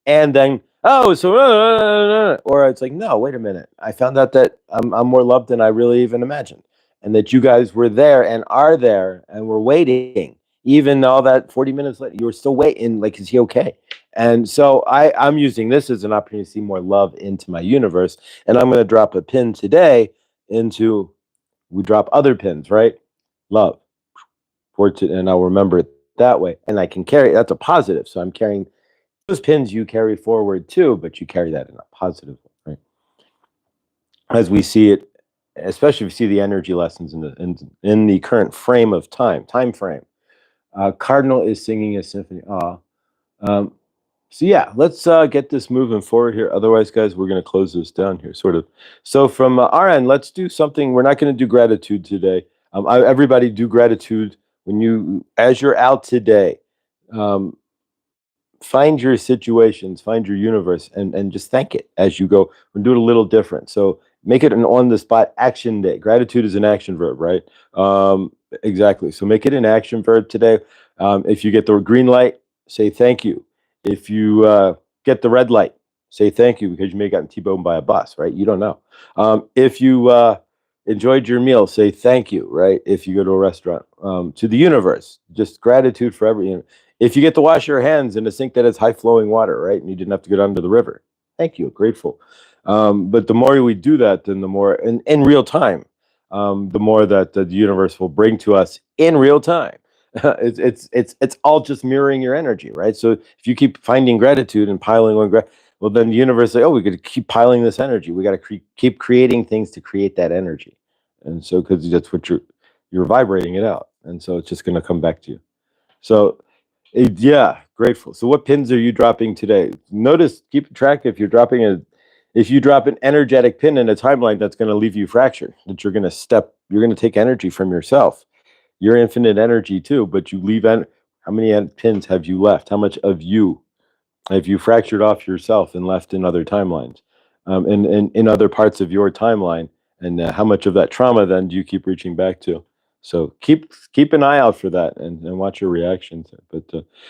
And then, oh, so, or it's like, no, wait a minute. I found out that I'm more loved than I really even imagined. And that you guys were there and are there and were waiting. Even all that 40 minutes later, you were still waiting. Like, is he okay? And so I'm using this as an opportunity to see more love into my universe. And I'm going to drop a pin today into, we drop other pins, right? Love. And I'll remember it that way. And I can carry, that's a positive. So I'm carrying those pins you carry forward too, but you carry that in a positive way, right? As we see it, especially if you see the energy lessons in the current frame of time frame. Cardinal is singing a symphony. So yeah, let's get this moving forward here. Otherwise, guys, we're going to close this down here, sort of. So from our end, let's do something. We're not going to do gratitude today. Everybody do gratitude as you're out today. Find your situations, find your universe, and just thank it as you go. We'll do it a little different. So make it an on-the-spot action day. Gratitude is an action verb, right? Exactly. So make it an action verb today. If you get the green light, say thank you. If you get the red light, say thank you because you may have gotten T-boned by a bus, right? You don't know. If you enjoyed your meal, say thank you, right? If you go to a restaurant, to the universe, just gratitude for everything. If you get to wash your hands in a sink that has high flowing water, right? And you didn't have to go down to the river. Thank you, grateful. But the more we do that, then the more, in real time, the more that the universe will bring to us in real time. It's all just mirroring your energy, right? So if you keep finding gratitude and piling on well, then the universe say, oh, we got to keep piling this energy. We got to keep creating things to create that energy. And so, because that's what you're vibrating it out. And so it's just going to come back to you. So yeah, grateful. So what pins are you dropping today? Notice, keep track if you drop an energetic pin in a timeline that's going to leave you fractured, that you're going to take energy from yourself. You're infinite energy too, but you leave How many pins have you left? How much of you have you fractured off yourself and left in other timelines, and in other parts of your timeline? And how much of that trauma then do you keep reaching back to? So keep an eye out for that, and watch your reactions. But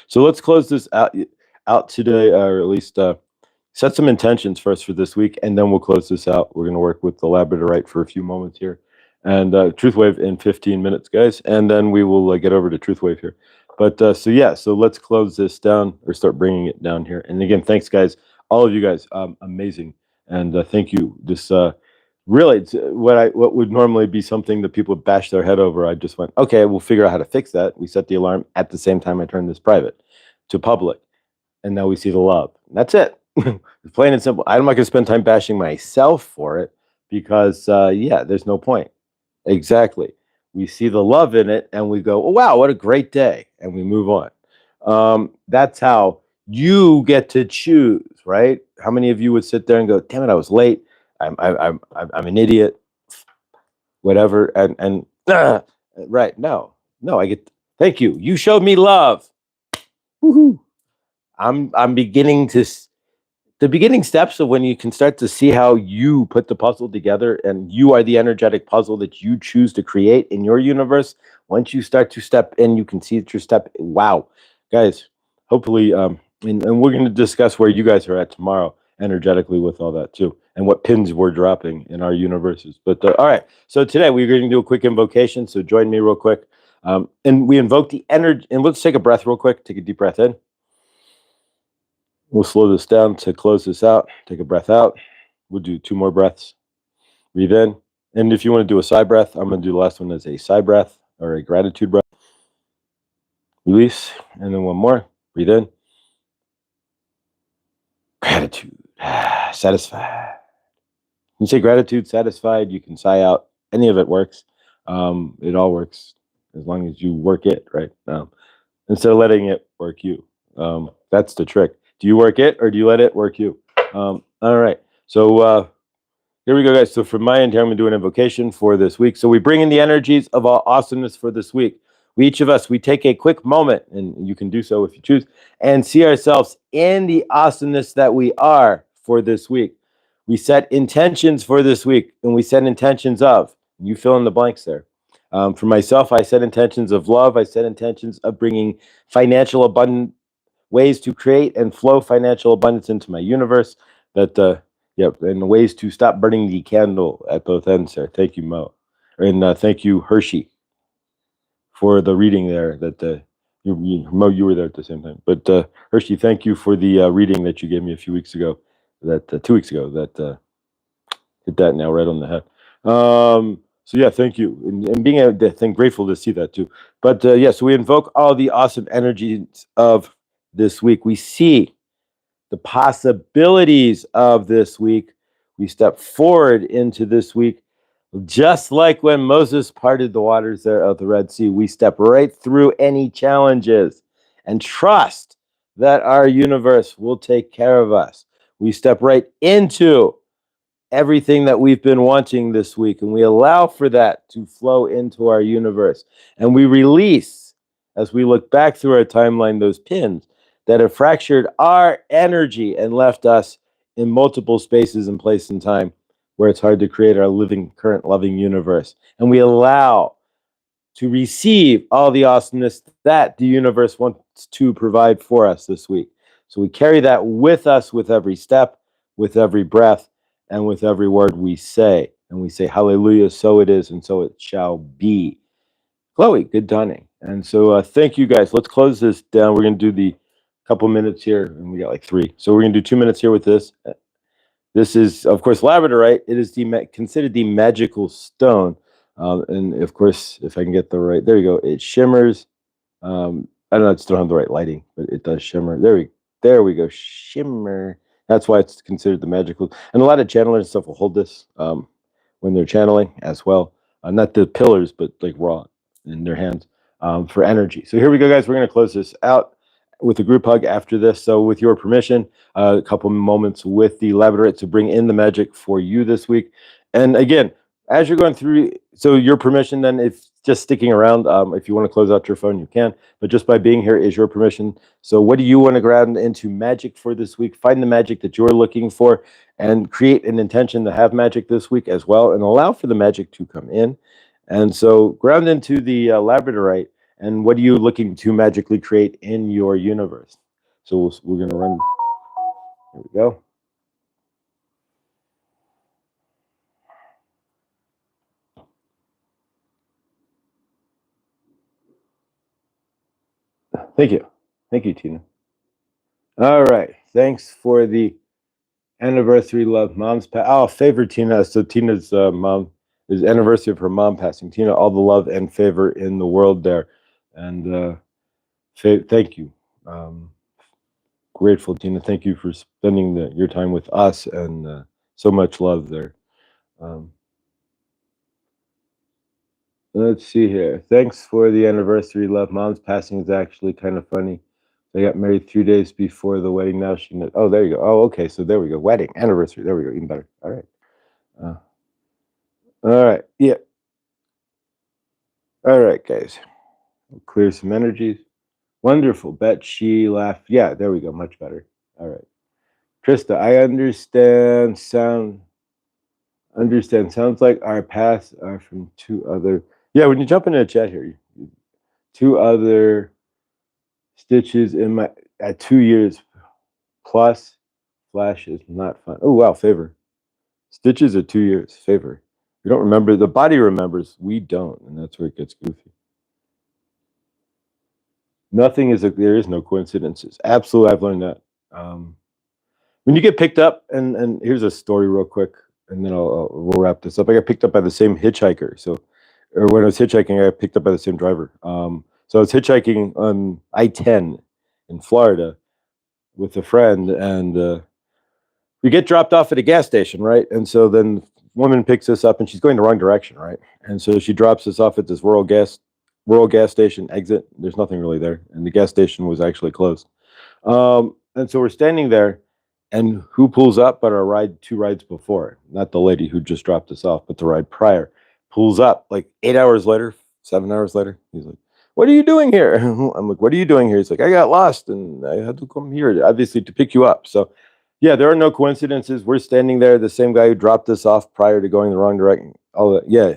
so let's close this out today, or at least set some intentions first for this week, and then we'll close this out. We're going to work with the labradorite for a few moments here, and truth wave in 15 minutes, guys, and then we will get over to truth wave here. But so yeah, so let's close this down, or start bringing it down here. And again, thanks, guys, all of you guys, amazing, and thank you. This really, it's, what would normally be something that people bash their head over, I just went, okay, we'll figure out how to fix that. We set the alarm at the same time I turned this private to public, and now we see the love. And that's it. It's plain and simple. I'm not going to spend time bashing myself for it, because yeah, there's no point. Exactly. We see the love in it and we go, oh, wow, what a great day. And we move on. That's how you get to choose, right? How many of you would sit there and go, damn it, I was late. I'm an idiot, whatever. And right. No, I get, thank you. You showed me love. Woohoo. I'm beginning to, the beginning steps of when you can start to see how you put the puzzle together, and you are the energetic puzzle that you choose to create in your universe. Once you start to step in, you can see that your step. Wow, guys, hopefully, and we're going to discuss where you guys are at tomorrow energetically with all that too, and what pins we're dropping in our universes. But all right, so today we're going to do a quick invocation. So join me real quick, and we invoke the energy. And let's take a breath real quick. Take a deep breath in. We'll slow this down to close this out. Take a breath out. We'll do 2 more breaths. Breathe in. And if you want to do a sigh breath, I'm going to do the last one as a sigh breath, or a gratitude breath. Release. And then 1 more. Breathe in. Gratitude. Satisfied. You can say gratitude, satisfied. You can sigh out. Any of it works. It all works as long as you work it, right? Instead of letting it work you. That's the trick. Do you work it, or do you let it work you? All right. So here we go, guys. So from my end here, I'm going to do an invocation for this week. So we bring in the energies of all awesomeness for this week. Each of us, we take a quick moment, and you can do so if you choose, and see ourselves in the awesomeness that we are for this week. We set intentions for this week, and we set intentions of. You fill in the blanks there. For myself, I set intentions of love. I set intentions of bringing financial abundance, ways to create and flow financial abundance into my universe. That and ways to stop burning the candle at both ends there. Thank you, Mo, and thank you, Hershey, for the reading there. That Mo, you were there at the same time. But Hershey, thank you for the reading that you gave me a few weeks ago. That 2 weeks ago. That hit that now right on the head. So yeah, thank you, and being grateful to see that too. But yeah, so we invoke all the awesome energies of this week. We see the possibilities of this week. We step forward into this week, just like when Moses parted the waters there of the Red Sea. We step right through any challenges and trust that our universe will take care of us. We step right into everything that we've been wanting this week, and we allow for that to flow into our universe. And we release, as we look back through our timeline, those pins that have fractured our energy and left us in multiple spaces and place and time where it's hard to create our living, current, loving universe. And we allow to receive all the awesomeness that the universe wants to provide for us this week. So we carry that with us with every step, with every breath, and with every word we say. And we say, hallelujah, so it is, and so it shall be. Chloe, good dawning. And so thank you, guys. Let's close this down. We're going to do the couple minutes here, and we got like 3. So we're going to do 2 minutes here with this. This is, of course, labradorite. It is considered the magical stone. And of course, if I can get the right, there you go. It shimmers. I don't know, I just don't have the right lighting, but it does shimmer. There we go. Shimmer. That's why it's considered the magical. And a lot of channelers and stuff will hold this when they're channeling as well. Not the pillars, but like raw in their hands for energy. So here we go, guys. We're going to close this out with a group hug after this. So with your permission, a couple moments with the labradorite to bring in the magic for you this week. And again, as you're going through, so your permission then, if just sticking around, if you want to close out your phone, you can, but just by being here is your permission. So what do you want to grab into magic for this week? Find the magic that you're looking for and create an intention to have magic this week as well, and allow for the magic to come in. And so ground into the labradorite, and what are you looking to magically create in your universe? So we're going to run, here we go. Thank you. Thank you, Tina. All right. Thanks for the anniversary love. Oh, favorite Tina. So Tina's mom is anniversary of her mom passing. Tina, all the love and favor in the world there. And thank you. Grateful, Tina. Thank you for spending your time with us, and so much love there. Let's see here. Thanks for the anniversary love. Mom's passing is actually kind of funny. They got married 3 days before the wedding. Now she knows. Oh, there you go. Oh, okay. So there we go. Wedding, anniversary. There we go. Even better. All right. All right. Yeah. All right, guys. We'll clear some energies. Wonderful. Bet she laughed. Yeah, there we go. Much better. All right. Trista, I understand. Sounds like our paths are from two other. Yeah, when you jump into the chat here, two other stitches in my at 2 years plus flash is not fun. Oh wow, favor. Stitches at 2 years, favor. We don't remember. The body remembers. We don't, and that's where it gets goofy. Nothing is there is no coincidences. Absolutely, I've learned that. When you get picked up, and here's a story real quick, and then we'll wrap this up. I got picked up by the same hitchhiker. So, or when I was hitchhiking, I got picked up by the same driver. So I was hitchhiking on I-10 in Florida with a friend, and we get dropped off at a gas station, right? And so then woman picks us up, and she's going the wrong direction, right? And so she drops us off at this rural gas station exit. There's nothing really there, and the gas station was actually closed. And so we're standing there, and who pulls up but our 2 rides before? Not the lady who just dropped us off, but the ride prior pulls up like 8 hours later, 7 hours later. He's like, "What are you doing here?" I'm like, "What are you doing here?" He's like, "I got lost and I had to come here, obviously, to pick you up." So yeah, there are no coincidences. We're standing there. The same guy who dropped us off prior to going the wrong direction. Oh yeah,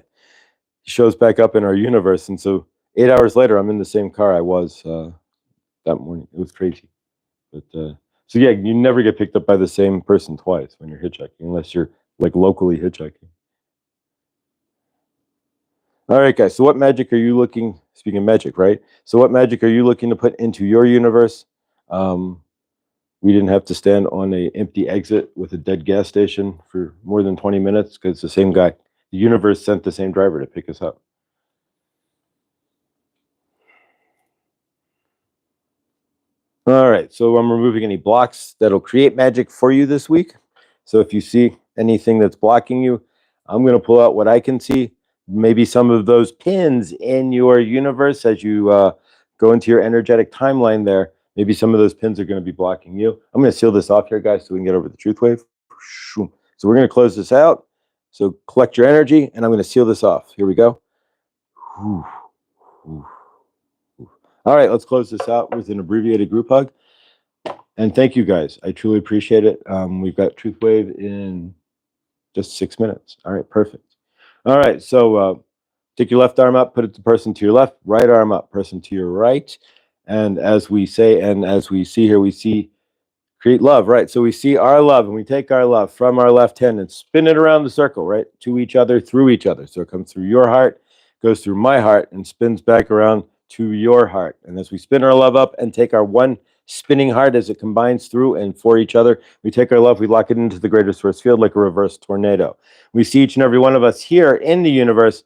he shows back up in our universe. And so 8 hours later, I'm in the same car I was that morning. It was crazy. But so yeah, you never get picked up by the same person twice when you're hitchhiking, unless you're like locally hitchhiking. All right, guys. So what magic are you looking? Speaking of magic, right? So what magic are you looking to put into your universe? We didn't have to stand on an empty exit with a dead gas station for more than 20 minutes because the same guy, the universe sent the same driver to pick us up. All right, so I'm removing any blocks that'll create magic for you this week. So if you see anything that's blocking you, I'm going to pull out what I can see. Maybe some of those pins in your universe as you go into your energetic timeline there. Maybe some of those pins are going to be blocking you. I'm going to seal this off here, guys, so we can get over the truth wave. So we're going to close this out. So collect your energy, and I'm going to seal this off. Here we go. All right, let's close this out with an abbreviated group hug. And thank you, guys. I truly appreciate it. We've got Truth Wave in just 6 minutes. All right, perfect. All right, so take your left arm up, put it to person to your left, right arm up, person to your right. And as we say, and as we see here, we see create love, right? So we see our love, and we take our love from our left hand and spin it around the circle, right? To each other, through each other. So it comes through your heart, goes through my heart, and spins back around to your heart. And as we spin our love up and take our one spinning heart as it combines through and for each other, we take our love, we lock it into the greater source field like a reverse tornado. We see each and every one of us here in the universe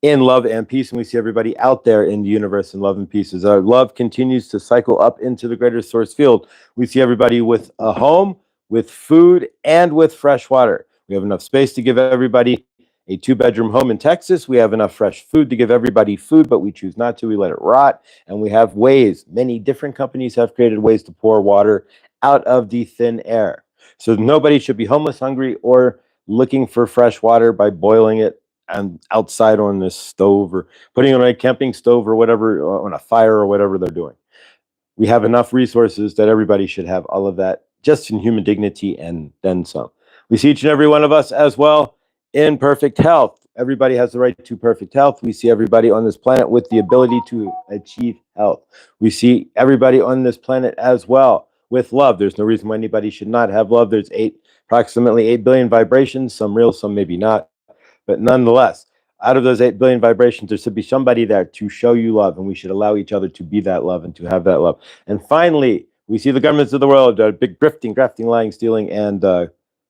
in love and peace, and we see everybody out there in the universe in love and peace. As our love continues to cycle up into the greater source field, we see everybody with a home, with food, and with fresh water. We have enough space to give everybody a 2-bedroom home in Texas. We have enough fresh food to give everybody food, but we choose not to. We let it rot. And we have ways, many different companies have created ways to pour water out of the thin air. So nobody should be homeless, hungry, or looking for fresh water by boiling it and outside on this stove, or putting on a camping stove, or whatever, on a fire, or whatever they're doing. We have enough resources that everybody should have all of that, just in human dignity and then some. We see each and every one of us as well in perfect health. Everybody has the right to perfect health. We see everybody on this planet with the ability to achieve health. We see everybody on this planet as well with love. There's no reason why anybody should not have love. There's approximately 8 billion vibrations, some real, some maybe not. But nonetheless, out of those 8 billion vibrations, there should be somebody there to show you love, and we should allow each other to be that love and to have that love. And finally, we see the governments of the world, big grifting, grafting, lying, stealing, and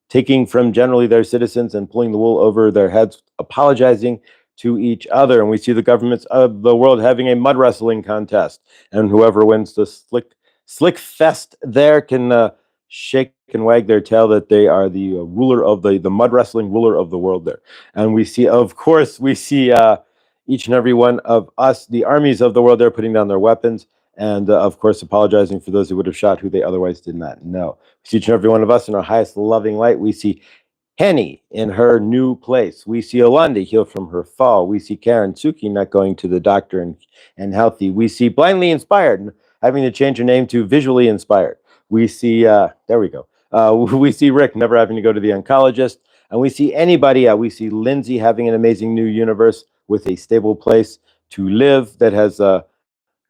taking from generally their citizens and pulling the wool over their heads, apologizing to each other. And we see the governments of the world having a mud wrestling contest, and whoever wins the slick fest there can shake and wag their tail that they are the ruler of the mud wrestling ruler of the world there. And we see, of course, each and every one of us, the armies of the world, they're putting down their weapons, and of course apologizing for those who would have shot who they otherwise did not know. We see each and every one of us in our highest loving light. We see Henny in her new place. We see Alandi heal from her fall. We see Karen Suki not going to the doctor and healthy. We see Blindly Inspired having to change her name to Visually Inspired. We see, there we go. We see Rick never having to go to the oncologist. And we see anybody, we see Lindsay having an amazing new universe with a stable place to live that has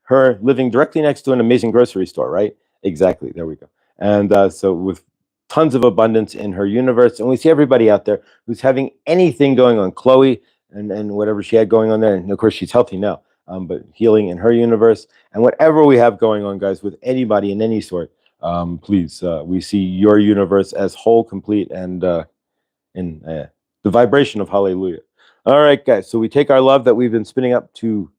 her living directly next to an amazing grocery store, right? Exactly, there we go. And so with tons of abundance in her universe. And we see everybody out there who's having anything going on. Chloe and whatever she had going on there. And of course, she's healthy now, but healing in her universe. And whatever we have going on, guys, with anybody in any sort, please, we see your universe as whole, complete, and in the vibration of hallelujah. All right, guys. So we take our love that we've been spinning up to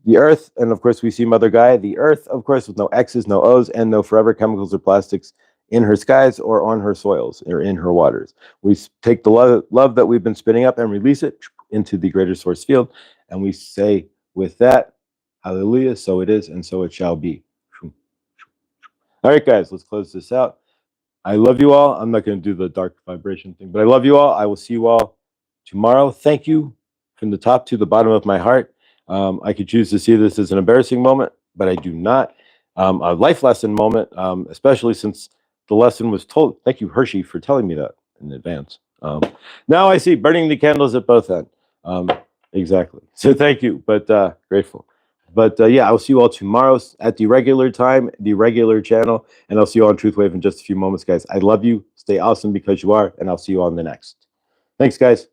the earth, and of course we see Mother Gaia, the earth, of course, with no X's, no O's, and no forever chemicals or plastics in her skies or on her soils or in her waters. We take the love that we've been spinning up and release it into the greater source field, and we say with that, hallelujah, so it is, and so it shall be. All right, guys, let's close this out. I love you all. I'm not going to do the dark vibration thing, but I love you all. I will see you all tomorrow. Thank you from the top to the bottom of my heart. I could choose to see this as an embarrassing moment, but I do not. A life lesson moment, especially since the lesson was told. Thank you, Hershey, for telling me that in advance. Now I see burning the candles at both ends. Exactly. So thank you, but grateful. But yeah, I'll see you all tomorrow at the regular time, the regular channel, and I'll see you all on Truthwave in just a few moments, guys. I love you. Stay awesome because you are, and I'll see you all in the next. Thanks, guys.